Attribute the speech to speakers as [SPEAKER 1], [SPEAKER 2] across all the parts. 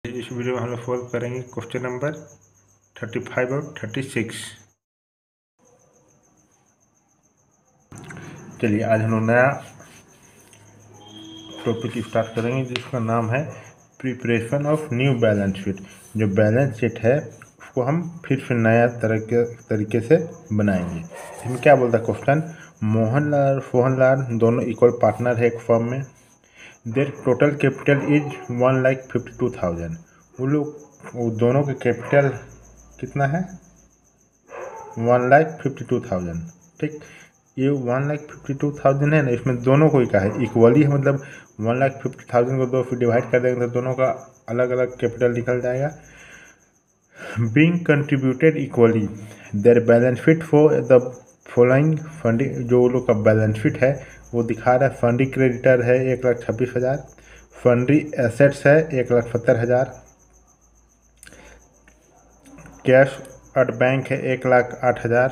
[SPEAKER 1] इस वीडियो में हम लोग सॉल्व करेंगे क्वेश्चन नंबर 35 और 36। चलिए आज हम लोग नया टॉपिक स्टार्ट करेंगे जिसका नाम है preparation of new balance sheet. जो बैलेंस शीट है उसको हम फिर से नया तरीके से बनाएंगे। इसमें क्या बोलता है क्वेश्चन, मोहनलाल और सोहनलाल दोनों इक्वल पार्टनर है एक फर्म में। Their total capital is 1,52,000। वो दोनों के कैपिटल कितना है, 1,52,000। ठीक, ये 1,52,000 है ना, इसमें दोनों को ही का है इक्वली है, मतलब 1,50,000 को दो फिर डिवाइड कर देंगे तो दोनों का अलग अलग कैपिटल निकल जाएगा। Being contributed equally their balance sheet for the following funding. जो लोग का बैलेंस शीट है वो दिखा रहा है, फंडिंग क्रेडिटर है 1,26,000, फंडिंग एसेट्स है 1,70,000, कैश एट बैंक है 1,08,000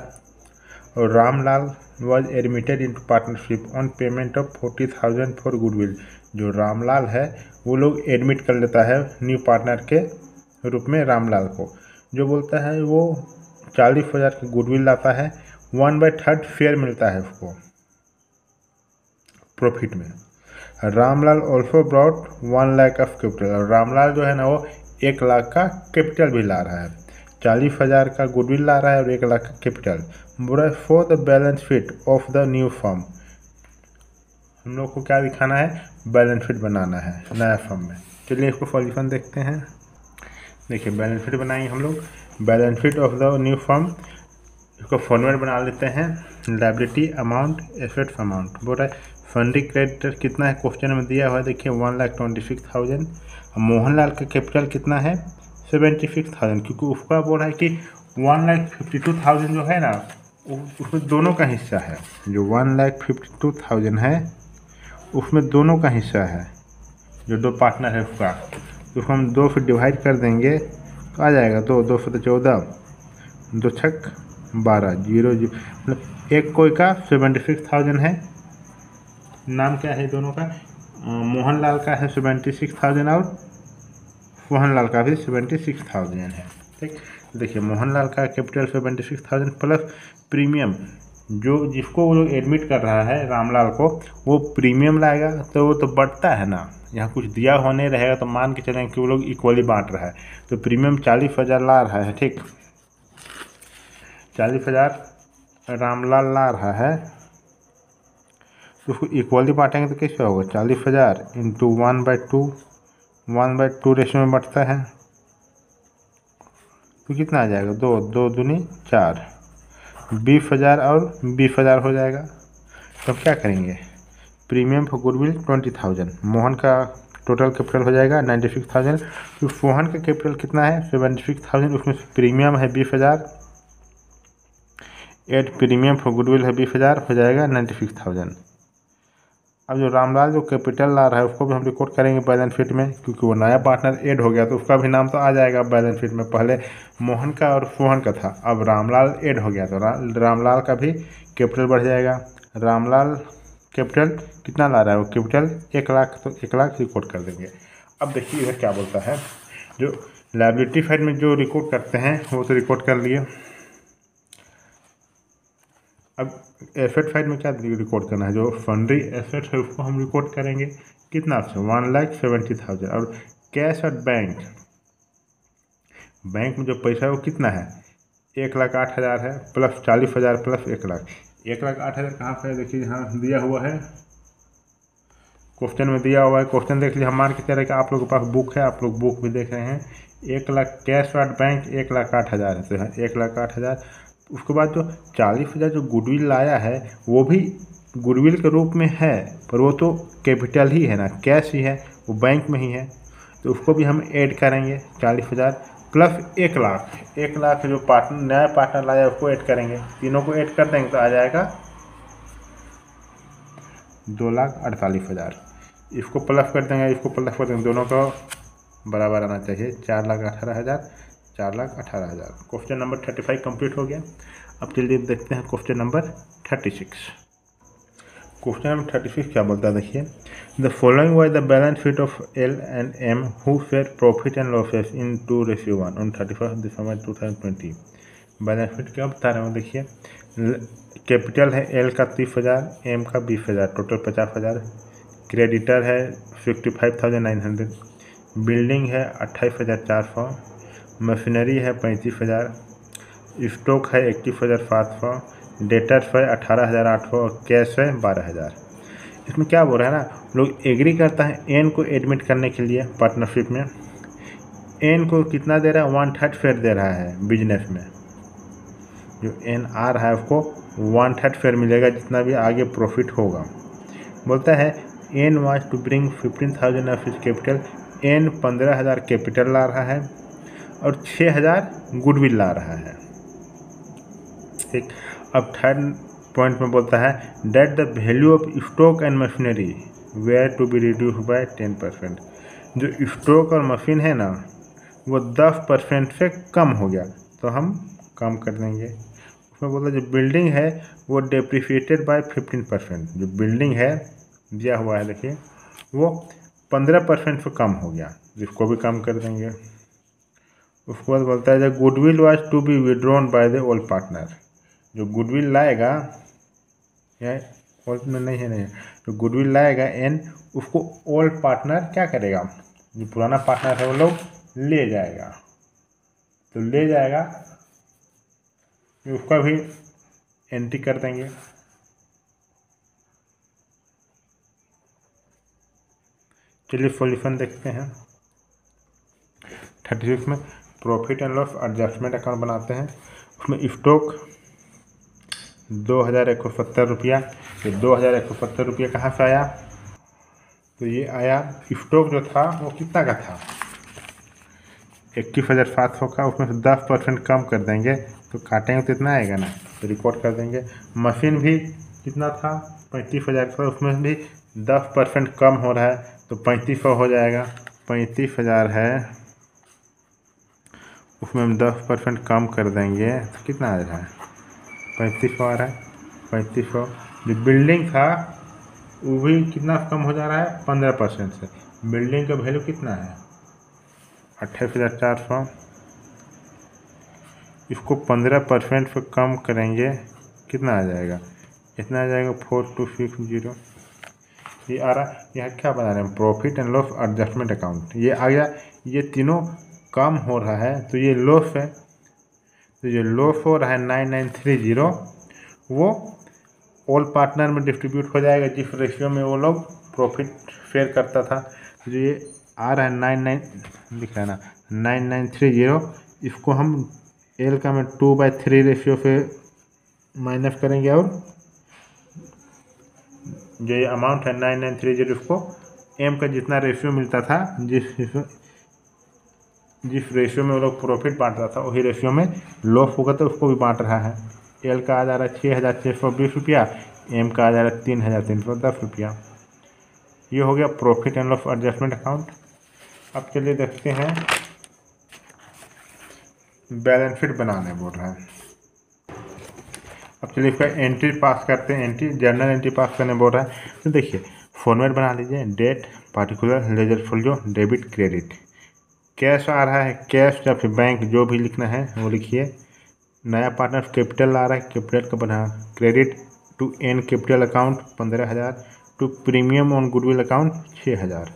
[SPEAKER 1] और Ramlal was admitted into partnership on payment of 40,000 for goodwill. जो रामलाल है वो लोग एडमिट कर लेता है न्यू पार्टनर के रूप में रामलाल को। जो बोलता है वो 40,000 की गुडविल लाता है, 1/3 शेयर मिलता है उसको प्रॉफिट में। Ramlal also brought 1 lakh of capital. और रामलाल जो है ना वो 1 लाख का कैपिटल भी ला रहा है, 40,000 का गुडविल ला रहा है और 1 लाख का कैपिटल। बुरा for the balance sheet of the new firm. हम लोग को क्या दिखाना है, बैलेंस शीट बनाना है नया फर्म में। चलिए इसको सॉल्यूशन देखते हैं। देखिए बैलेंस शीट बनाएंगे हम लोग, balance sheet of the new firm. इसको फॉर्मेट बना लेते हैं, लायबिलिटी अमाउंट एसेट्स अमाउंट। बोल रहा है फंडिंग क्रेडिटर कितना है, क्वेश्चन में दिया हुआ है देखिए 1,26,000। मोहनलाल का कैपिटल कितना है, 76,000, क्योंकि उसका बोल रहा है कि 1,52,000 जो है ना उसमें दोनों का हिस्सा है। जो 1,52,000 है उसमें दोनों का हिस्सा है, जो दो पार्टनर है उसका। तो उसको हम 2 से डिवाइड कर देंगे तो आ जाएगा 2 से 14, 2 छक 12, 0 0, मतलब एक कोई का 76,000 है। नाम क्या है दोनों का, मोहनलाल का है 76,000 और सोहनलाल का भी 76,000 है। ठीक, देखिए मोहनलाल का कैपिटल 76,000 प्लस प्रीमियम, जो जिसको वो लोग एडमिट कर रहा है रामलाल को, वो प्रीमियम लाएगा तो वो तो बढ़ता है ना, यहाँ कुछ दिया होने रहेगा तो मान के चलें कि वो लोग इक्वली बांट रहा है। तो प्रीमियम 40,000 ला रहा है, ठीक 40,000 रामलाल ला रहा है, तो उसको इक्वली बांटेंगे तो कैसे होगा, 40,000 इंटू 1/2 रेशो में बढ़ता है तो कितना आ जाएगा, 2 दूनी 4, 20,000 और 20,000 हो जाएगा। तब क्या करेंगे, प्रीमियम फॉर गुडविल 20,000, मोहन का टोटल कैपिटल हो जाएगा 96,000। तो सोहन का कैपिटल कितना है 76,000, उसमें प्रीमियम है 20,000, एड प्रीमियम फॉर गुडविल है 20,000, हो जाएगा 96,000। अब जो रामलाल जो कैपिटल ला रहा है उसको भी हम रिकॉर्ड करेंगे बैलेंस शीट में, क्योंकि वो नया पार्टनर ऐड हो गया तो उसका भी नाम तो आ जाएगा बैलेंस शीट में। पहले मोहन का और सोहन का था, अब रामलाल ऐड हो गया तो रामलाल का भी कैपिटल बढ़ जाएगा। रामलाल कैपिटल कितना ला रहा है, वो कैपिटल 1 लाख, तो 1 लाख रिकॉर्ड कर देंगे। अब देखिए इधर क्या बोलता है, जो लायबिलिटी साइड में जो रिकॉर्ड करते हैं वो तो रिकॉर्ड कर लिए। अब एसेट साइड में क्या रिकॉर्ड करना है, जो फंडिंग एसेट है उसको हम रिकॉर्ड करेंगे कितना से 1,70,000। और कैश एट बैंक, बैंक में जो पैसा है वो कितना है 1,08,000 है, प्लस 40,000 प्लस 1 लाख। 1,08,000 कहाँ पर है, देखिए यहाँ दिया हुआ है, क्वेश्चन में दिया हुआ है। क्वेश्चन देख लीजिए, हम मान के चल रहे कि आप लोगों के पास बुक है, आप लोग बुक भी देख रहे हैं। 1 लाख कैश एट बैंक 1,08,000 है, तो यहाँ 1,08,000। उसके बाद जो 40,000 जो गुडविल लाया है वो भी गुडविल के रूप में है, पर वो तो कैपिटल ही है ना, कैश ही है, वो बैंक में ही है, तो उसको भी हम ऐड करेंगे 40,000 प्लस 1 लाख। 1 लाख जो पार्टनर नया पार्टनर लाया उसको ऐड करेंगे, तीनों को ऐड कर देंगे तो आ जाएगा 2,48,000। इसको प्लस कर देंगे, इसको प्लस कर देंगे, दोनों का बराबर आना चाहिए, 4,18,000, 4,18,000। क्वेश्चन नंबर 35 कंप्लीट हो गया। अब चलिए देखते हैं क्वेश्चन नंबर 36। क्वेश्चन नंबर 36 क्या बोलता है देखिए, the following was the balance sheet of L and M who share profit and losses in 2:1 on 31 December 2020। Balance sheet क्या बता रहे हो देखिए, कैपिटल है एल का 30,000, एम का 20,000, टोटल 50,000। क्रेडिटर है 55,900, बिल्डिंग है 28,400, मशीनरी है 35,000, स्टॉक है 21,700, डेटर्स है 18,800 और कैश है 12,000। इसमें क्या बोल रहा है ना, लोग एग्री करता है एन को एडमिट करने के लिए पार्टनरशिप में। एन को कितना दे रहा है, 1/3 शेयर दे रहा है बिजनेस में। जो एन आ रहा है उसको 1/3 शेयर मिलेगा जितना भी आगे प्रॉफिट होगा। बोलता है एन was to bring 15,000 of his capital. एन 15,000 कैपिटल ला रहा है और 6,000 गुडविल ला रहा है। ठीक, अब थर्ड पॉइंट में बोलता है that the value of stock and machinery were to be reduce by 10%। जो स्टॉक और मशीन है ना वो 10% से कम हो गया तो हम कम कर देंगे। उसमें बोलता है जो बिल्डिंग है वो डेप्रिशिएटेड बाय 15%। जो बिल्डिंग है दिया हुआ है देखिए वो 15% से कम हो गया, जिसको भी कम कर देंगे। उसके बाद बोलता है the goodwill was to be withdrawn by the old partner. जो गुडविल लाएगा या ओल्ड में नहीं है, जो गुडविल लाएगा एन, उसको ओल्ड पार्टनर क्या करेगा, जो पुराना पार्टनर है वो लोग ले जाएगा। तो ले जाएगा उसका भी एंट्री कर देंगे। चलिए सॉल्यूशन देखते हैं। 36 में profit and loss adjustment account बनाते हैं। उसमें स्टॉक 2,170 रुपया। तो 2,170 रुपया कहाँ से आया, तो ये आया स्टॉक जो था वो कितना का था, 21,700 का। उसमें से 10% कम कर देंगे तो काटेंगे तो इतना आएगा ना, तो रिकॉर्ड कर देंगे। मशीन भी कितना था 35,000 का, उसमें भी 10% कम हो रहा है तो 3,500 हो जाएगा। 35,000 है उसमें हम 10% कम कर देंगे तो कितना आ रहा है, 3,500 आ रहा है। 3,500 जो बिल्डिंग था वो भी कितना कम हो जा रहा है, 15% से। बिल्डिंग का वैल्यू कितना है 28,400। इसको 15% से कम करेंगे कितना आ जाएगा, इतना आ जाएगा 4260। ये आ रहा, यहाँ क्या बना रहे हैं, profit and loss adjustment account. ये आ गया, ये तीनों कम हो रहा है तो ये लॉस है। तो जो लॉस हो रहा है 9930 वो ऑल पार्टनर में डिस्ट्रीब्यूट हो जाएगा जिस रेशियो में वो लोग प्रॉफिट शेयर करता था। जो ये आ रहा है 99 लिख रहा है ना 9930, इसको हम एल का में 2/3 रेशियो से माइनस करेंगे और जो ये अमाउंट है 9930 उसको एम का जितना रेशियो मिलता था, जिस रेशियो में वो लोग प्रॉफिट बांट रहा था वही रेशियो में लॉस होगा तो उसको भी बांट रहा है। एल का आ जा रहा है 6,620 रुपया, एम का आ जा रहा है 3,310 रुपया। ये हो गया profit and loss adjustment account. अब चलिए देखते हैं बैलेंस शीट बनाने बोल रहा है। अब चलिए इसका एंट्री पास करते हैं। एंट्री जर्नल एंट्री पास करने बोल रहा है तो देखिए फॉर्मेट बना लीजिए, date particular ledger folio debit credit. Cash आ रहा है कैश या फिर बैंक जो भी लिखना है वो लिखिए। नया पार्टनर कैपिटल आ रहा है कैपिटल का बना। Credit to N capital account 15,000, to premium on goodwill account 6,000।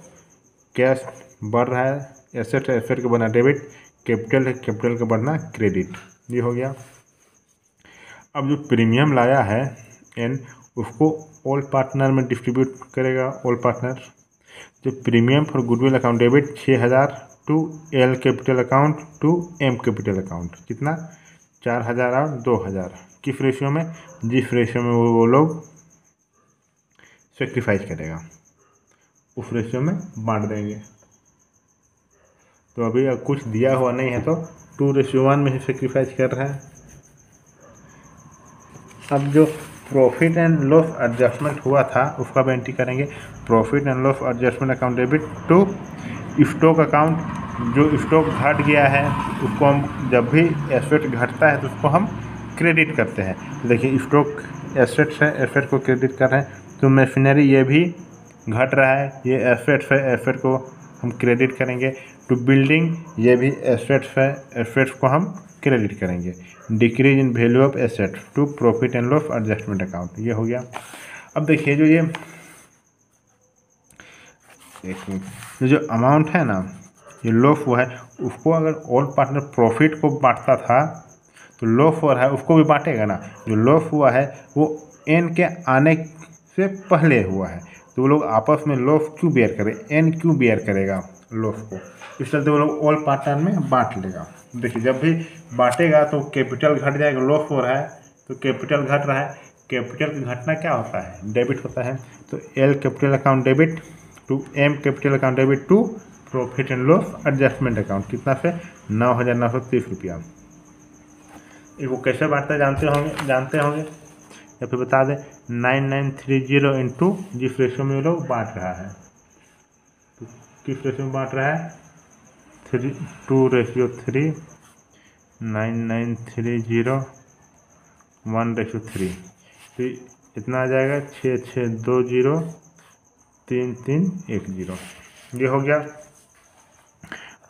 [SPEAKER 1] Cash बढ़ रहा है, एसेट है एसेट का बना डेबिट, कैपिटल है कैपिटल का बढ़ना क्रेडिट। ये हो गया। अब जो प्रीमियम लाया है एन उसको ऑल पार्टनर में डिस्ट्रीब्यूट करेगा। ऑल पार्टनर जो premium for goodwill account debit 6,000 to L capital account to M capital account कितना 4,000 और 2,000। किस रेशियो में, जिस रेशियो में वो लोग सेक्रीफाइस करेगा उस रेशियो में बांट देंगे। तो अभी कुछ दिया हुआ नहीं है तो 2:1 में ही सेक्रीफाइस कर रहा है। अब जो प्रॉफिट एंड लॉस एडजस्टमेंट हुआ था उसका भी एंट्री करेंगे। Profit and loss adjustment account debit to stock account. जो स्टॉक घट गया है उसको हम जब भी एसेट घटता है तो उसको हम क्रेडिट करते हैं। देखिए स्टॉक एसेट्स है, एसेट को क्रेडिट कर रहे हैं तो मशीनरी ये भी घट रहा है, ये एसेट्स है, एसेट को हम क्रेडिट करेंगे। टू बिल्डिंग ये भी एसेट्स है, एसेट्स को हम क्रेडिट करेंगे। Decrease in value of asset to profit and loss adjustment account, ये हो गया। अब देखिए जो ये जो अमाउंट है ना, ये लॉस हुआ है, उसको अगर ऑल पार्टनर प्रॉफिट को बांटता था तो लॉस हो रहा है उसको भी बांटेगा ना। जो लॉस हुआ है वो एन के आने से पहले हुआ है, तो वो लोग आपस में लॉस क्यों बेयर करें, एन क्यों बेयर करेगा लॉस को, इस चलते वो लोग ऑल पार्टनर में बांट लेगा। देखिए जब भी बांटेगा तो कैपिटल घट जाएगा, लॉस हो रहा है तो कैपिटल घट रहा है, कैपिटल का घटना क्या होता है, डेबिट होता है। तो L capital account debit to M capital account debit to profit and loss adjustment account, कितना से 9,930 रुपया। इसको कैसे बांटते जानते होंगे या फिर बता दें, 9930 इंटू जिस रेशियो में ये लोग बांट रहा है, तो किस रेशियो में बांट रहा है, 2:3, 9930 1:3, तो इतना आ जाएगा 6620 3310, ये हो गया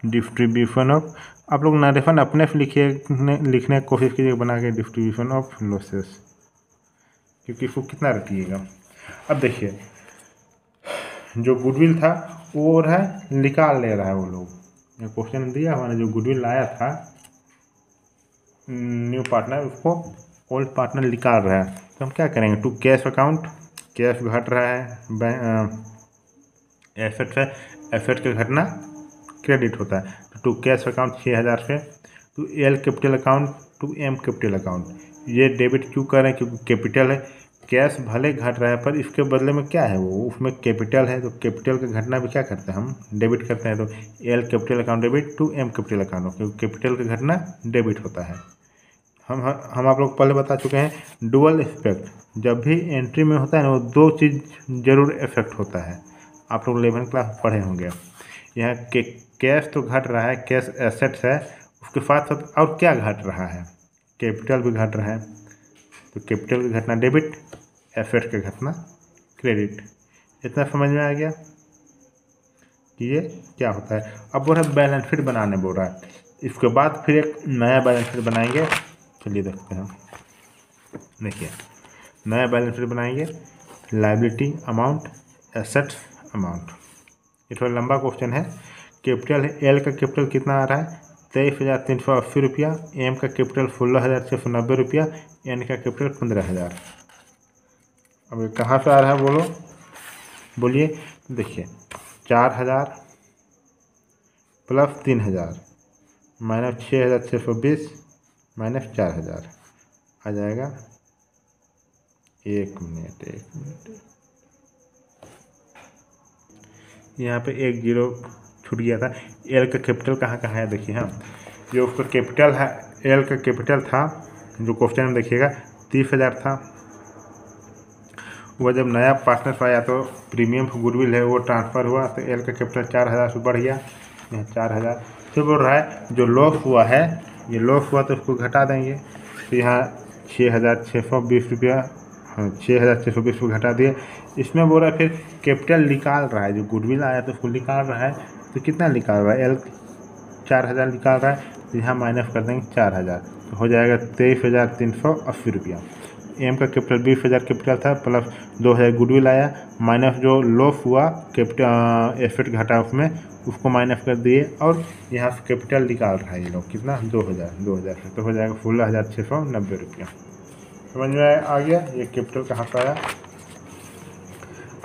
[SPEAKER 1] डिस्ट्रीब्यूशन ऑफ। आप लोग नरेशन अपने से लिखने की कोशिश कीजिए बना के, डिस्ट्रीब्यूशन ऑफ लॉसेस, क्योंकि इसको कितना रखिएगा। अब देखिए जो गुडविल था वो रहा है निकाल ले रहा है, वो लोग क्वेश्चन दिया हुआ ना, जो गुडविल लाया था न्यू पार्टनर उसको ओल्ड पार्टनर निकाल रहा है, तो हम क्या करेंगे, टू कैश अकाउंट, कैश घट रहा है, एसेट है, एसेट का घटना क्रेडिट होता है, तो टू कैश अकाउंट 6,000 से, to L capital account to M capital account, ये डेबिट क्यों कर रहे हैं, क्योंकि कैपिटल है, कैश भले घट रहा है पर इसके बदले में क्या है, वो उसमें कैपिटल है, तो कैपिटल का घटना भी क्या करते हैं हम, डेबिट करते हैं। तो L capital account debit to M capital account, क्योंकि कैपिटल का घटना डेबिट होता है। हम आप लोग पहले बता चुके हैं, डुअल इफेक्ट जब भी एंट्री में होता है ना, वो दो चीज़ जरूर इफेक्ट होता है, आप लोग 11th क्लास पढ़े होंगे। यहाँ कैश तो घट रहा है, कैश एसेट्स है, उसके साथ साथ और क्या घट रहा है, कैपिटल भी घट रहा है, तो कैपिटल की घटना डेबिट, एसेट का घटना क्रेडिट। इतना समझ में आ गया कि ये क्या होता है। अब वो है बैलेंस शीट बनाने बोल रहा है, इसके बाद फिर एक नया बैलेंस शीट बनाएंगे, चलिए देखते हैं। देखिए नया बैलेंस शीट बनाएंगे, लायबिलिटी अमाउंट, एसेट्स अमाउंट, ये थोड़ा लंबा क्वेश्चन है। कैपिटल है, एल का कैपिटल कितना आ रहा है, 23,380 रुपया, एम का कैपिटल 16,690 रुपया, एन का कैपिटल 15,000। अब ये कहाँ से आ रहा है बोलो, बोलिए। देखिए 4,000 प्लस 3,000 माइनस 6,620 माइनस 4,000 आ जाएगा। एक मिनट यहाँ पे एक जीरो छूट गया था। एल का कैपिटल कहाँ कहाँ है देखिए, हाँ जो उसका कैपिटल है, एल का कैपिटल था जो क्वेश्चन में देखिएगा 30,000 था। वह जब नया पार्टनर आया तो प्रीमियम गुडविल है वो ट्रांसफ़र हुआ, तो एल का कैपिटल 4,000 से बढ़ गया, यहाँ 4,000। फिर बोल रहा है जो लॉस हुआ है, ये लॉस हुआ तो उसको घटा देंगे, तो यहाँ 6,620 रुपया, हाँ 6,620 को घटा दिए। इसमें बोल रहा है फिर कैपिटल निकाल रहा है, जो गुडविल आया तो उसको निकाल रहा है, तो कितना निकाल रहा है, एल 4,000 निकाल रहा है, तो यहाँ माइनस कर देंगे 4,000, तो हो जाएगा 23,380 रुपया। एम का कैपिटल 20,000 कैपिटल था, प्लस 2,000 गुडविल आया, माइनस जो लॉस हुआ कैपिटल एसेट घटा उसमें, उसको माइनस कर दिए, और यहाँ से कैपिटल निकाल रहा है ये लोग, कितना 2,000 से, तो हो जाएगा 16,690 रुपया। समझ में आ गया ये कैपिटल कहाँ पर आया।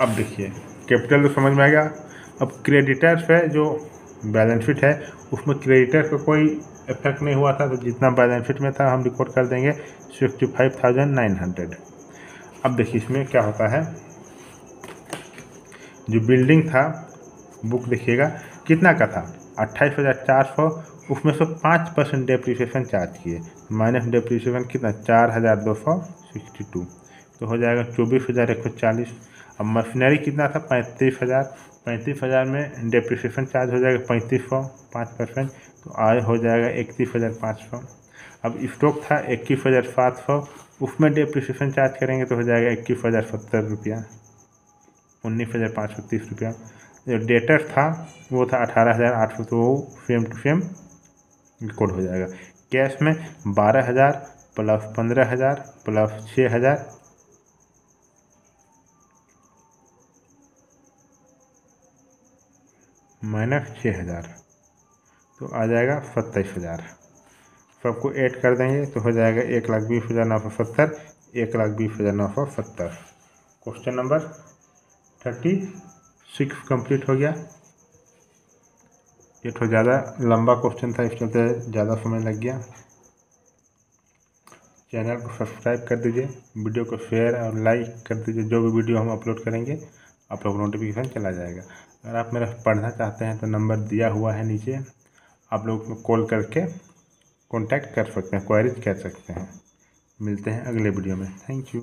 [SPEAKER 1] अब देखिए कैपिटल तो समझ में आ गया। अब क्रेडिटर्स है, जो बैलेंस शीट है उसमें क्रेडिटर का कोई इफेक्ट नहीं हुआ था, तो जितना बैलेंस शीट में था हम रिकॉर्ड कर देंगे 65,900। अब देखिए इसमें क्या होता है, जो बिल्डिंग था बुक देखिएगा कितना का था, 28,400, उसमें से 5% डेप्रिसिएशन चार्ज किए, माइनस डेप्रिसिएशन कितना 4,262, तो हो जाएगा 24,140। अब मशीनरी कितना था 35,000 में डेप्रिसिएशन चार्ज हो जाएगा 3,500, 5%, तो आय हो जाएगा 31,500। अब स्टॉक था 21,700, उसमें डेप्रिसिएशन चार्ज करेंगे तो हो जाएगा 21,070 रुपया। 19,530 रुपया। जो डेटर था वो था 18,800, तो वो सेम टू सेम कोड हो जाएगा। कैश में 12,000 प्लस 15,000 प्लस 6,000 माइनस 6,000, तो आ जाएगा 27,000। सबको ऐड कर देंगे तो हो जाएगा 1,20,970, 1,20,970। क्वेश्चन नंबर 36 कंप्लीट हो गया। ये तो ज़्यादा लंबा क्वेश्चन था, इस चलते ज़्यादा समय लग गया। चैनल को सब्सक्राइब कर दीजिए, वीडियो को शेयर और लाइक कर दीजिए। जो भी वीडियो हम अपलोड करेंगे आप लोग नोटिफिकेशन चला जाएगा। अगर आप मेरा पढ़ना चाहते हैं तो नंबर दिया हुआ है नीचे, आप लोग कॉल करके कांटेक्ट कर सकते हैं, क्वेरीज कर सकते हैं। मिलते हैं अगले वीडियो में। Thank you.